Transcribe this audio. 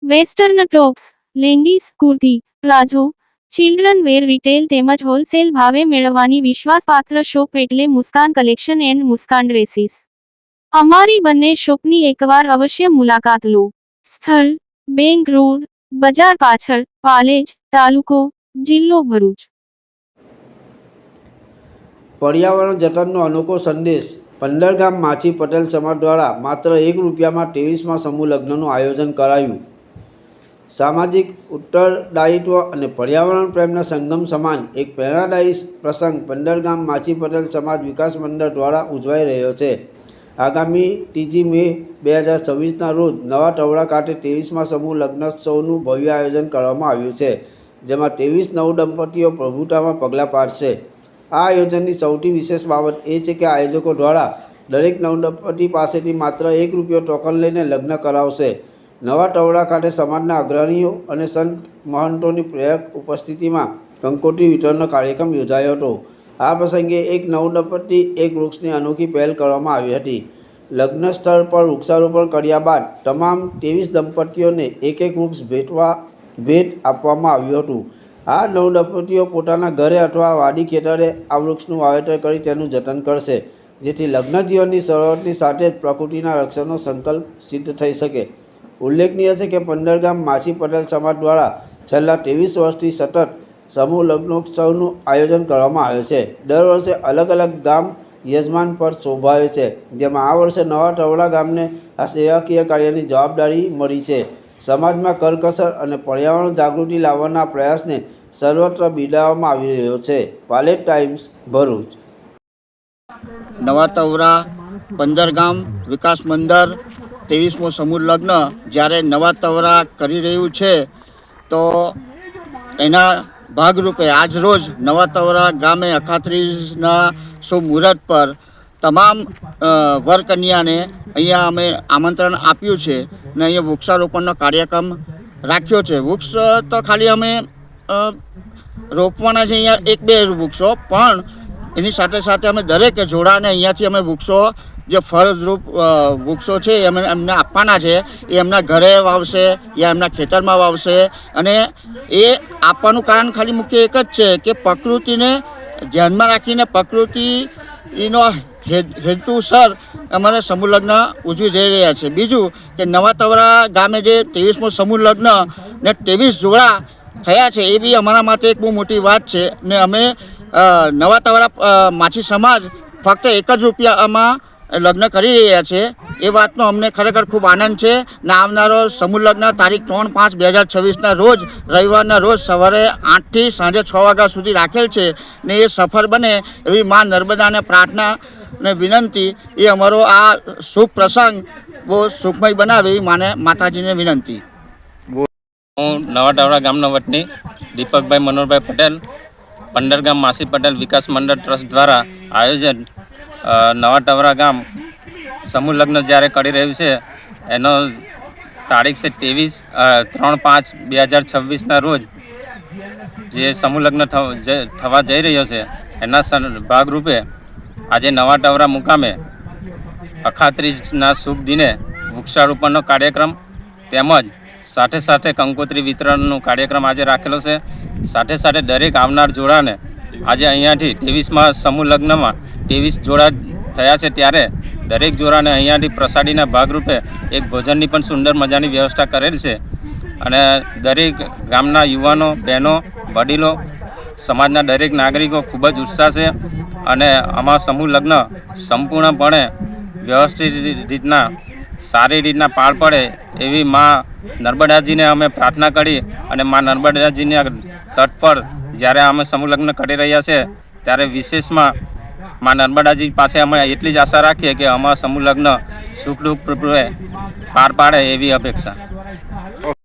Western tops, leggings, kurti, palazzo, children wear retail તેમજ wholesale ભાવે મેળવવાની વિશ્વાસપાત્ર શોપ એટલે Muskan collection and Muskan dresses. અમારી બંને શોપની એકવાર અવશ્ય મુલાકાત લો। સ્થળ: બેંક રોડ, બજાર પાછળ, પાલેજ, તાલુકો, જિલ્લો ભરૂચ। पर्यावरण जतनનો अनोखो संदेश। पंडरगाम माछी पटेल समाज द्वारा मात्र 1 રૂપિયા में 23मा समूह लग्नનું आयोजन कराયું। सामाजिक उत्तरदायित्व और पर्यावरण प्रेमना संगम समान एक प्रेरणादायी प्रसंग पंडरगाम माछी पटेल समाज विकास मंडल द्वारा उजवाई रह्यो छे। आगामी 3 મે 2026 रोज नवा टवड़ा खाते 23मा समूह लग्नोत्सवનું भव्य आयोजन કરવામાં આવ્યું છે, જેમાં 23 નવદંપતીઓ પ્રભુતામાં પગલાં પાડશે। આ આયોજનની સૌથી વિશેષ બાબત એ છે કે આયોજકો દ્વારા દરેક નવદંપતી પાસેથી માત્ર 1 રૂપિયો ટોકન લઈને લગ્ન કરાવશે। નવા ટવડા ખાતે સમાજના અગ્રણીઓ અને સંત મહંતોની પ્રેરક ઉપસ્થિતિમાં કંકોત્રી વિતરણનો કાર્યક્રમ યોજાયો હતો। આ પ્રસંગે એક નવદંપતી એક વૃક્ષની અનોખી પહેલ કરવામાં આવી હતી। લગ્ન સ્થળ પર વૃક્ષારોપણ કર્યા બાદ તમામ 23 દંપતીઓને એક વૃક્ષ ભેટ આપવામાં આવ્યું હતું। આ નવદંપતીઓ પોતાના ઘરે અથવા વાડી ખેતરે આ વૃક્ષનું વાવેતર કરી તેનું જતન કરશે, જેથી લગ્ન જીવનની શરૂઆતની સાથે જ પ્રકૃતિના રક્ષણનો સંકલ્પ સિદ્ધ થઈ શકે। ઉલ્લેખનીય છે કે पंडरगाम माछी पटेल समाज द्वारा छेल्ला 23 वर्षथी सतत समूह लग्नोत्सवનું आयोजन કરવામાં આવે છે। દર વર્ષે અલગ અલગ ગામ યજમાન પર શોભાવે છે, જેમાં આ વર્ષે નવા ટવડા ગામને આ સેવાકીય કાર્યની જવાબદારી મળી છે। સમાજમાં કરકસર અને પર્યાવરણ જાગૃતિ લાવવાના પ્રયાસને સર્વત્ર બિરદાવવામાં આવી રહ્યો છે। પાલેજ ટાઈમ્સ, ભરૂચ। નવા ટવડા पंडरगाम विकास मंडल 23મો समूह लग्न જ્યારે નવા ટવડા કરી રહ્યું છે, તો એના ભાગરૂપે આજ રોજ નવા ટવડા ગામે અખાત્રીજના શુભ મુહૂર્ત પર તમામ વરકન્યાને અહીંયા અમે આમંત્રણ આપ્યું છે ને અહીંયા વૃક્ષારોપણનો કાર્યક્રમ રાખ્યો છે। વૃક્ષ તો ખાલી અમે રોપવાના છે અહીંયા 1-2 વૃક્ષો, પણ એની સાથે સાથે અમે દરેકે જોડાને અહીંયાથી અમે વૃક્ષો જે ફળદ્રુપ વૃક્ષો છે એમને આપવાના છે। એ એમના ઘરે વાવશે યા એમના ખેતરમાં વાવશે, અને એ આપવાનું કારણ ખાલી મુખ્ય એક જ છે કે પ્રકૃતિને ધ્યાનમાં રાખીને પ્રકૃતિનો હેતુસર અમારે સમૂહ લગ્ન ઉજવી જઈ રહ્યા છે। બીજું કે નવા ટવડા ગામે જે 23મો સમૂહ લગ્ન ને 23 જોડા થયા છે, એ બી અમારા માટે એક બહુ મોટી વાત છે। ને અમે નવા ટવડા માછી સમાજ ફક્ત 1 જ રૂપિયામાં લગ્ન કરી રહ્યા છે, એ વાતનો અમને ખરેખર ખૂબ આનંદ છે। ને આવનારો સમૂહ લગ્ન તારીખ 3/5/2026ના રોજ રવિવારના રોજ સવારે 8 થી સાંજે 6 વાગ્યા સુધી રાખેલ છે। ને એ સફળ બને એવી મા નર્મદાને પ્રાર્થના ને વિનંતી। એ અમારો આ શુભ પ્રસંગ બહુ સુખમય બનાવે એવી માતાજીને વિનંતી। હું નવા ટવડા ગામનો વતની દીપકભાઈ મનોહરભાઈ પટેલ पंडरगाम माछी पटेल विकास मंडल ट्रस्ट द्वारा आयोजन नवा टवड़ा गाम समूह लग्न જ્યારે કરી રહ્યું છે, એનો તારીખ છે 3/5/2026ના રોજ જે સમૂહ લગ્ન થવા જઈ રહ્યો છે, એના ભાગરૂપે આજે નવા ટવડા મુકામે અખાત્રીજના શુભ દિને વૃક્ષારોપણનો કાર્યક્રમ તેમજ સાથે સાથે કંકોત્રી વિતરણનો કાર્યક્રમ આજે રાખેલો છે। સાથે સાથે દરેક આવનાર જોડાને આજે અહીંયાથી 23મા સમૂહ લગ્નમાં 23 જોડા થયા છે, ત્યારે દરેક જોડાને અહીંયાથી પ્રસાદીના ભાગરૂપે એક ભોજનની પણ સુંદર મજાની વ્યવસ્થા કરેલ છે। અને દરેક ગામના યુવાનો, બહેનો, વડીલો, સમાજના દરેક નાગરિકો ખૂબ જ ઉત્સાહ છે। અને આમાં સમૂહ લગ્ન સંપૂર્ણપણે વ્યવસ્થિત રીતના સારી રીતના પાર પડે એવી મા નર્મદાજીને અમે પ્રાર્થના કરી। અને મા નર્મદાજીના તટ પર જ્યારે અમે સમૂહ લગ્ન કરી રહ્યા છે, ત્યારે વિશેષમાં મા નર્મદાજી પાસે અમે એટલી જ આશા રાખીએ કે અમારા સમૂહ લગ્ન સુખરૂપે પાર પાડે એવી અપેક્ષા।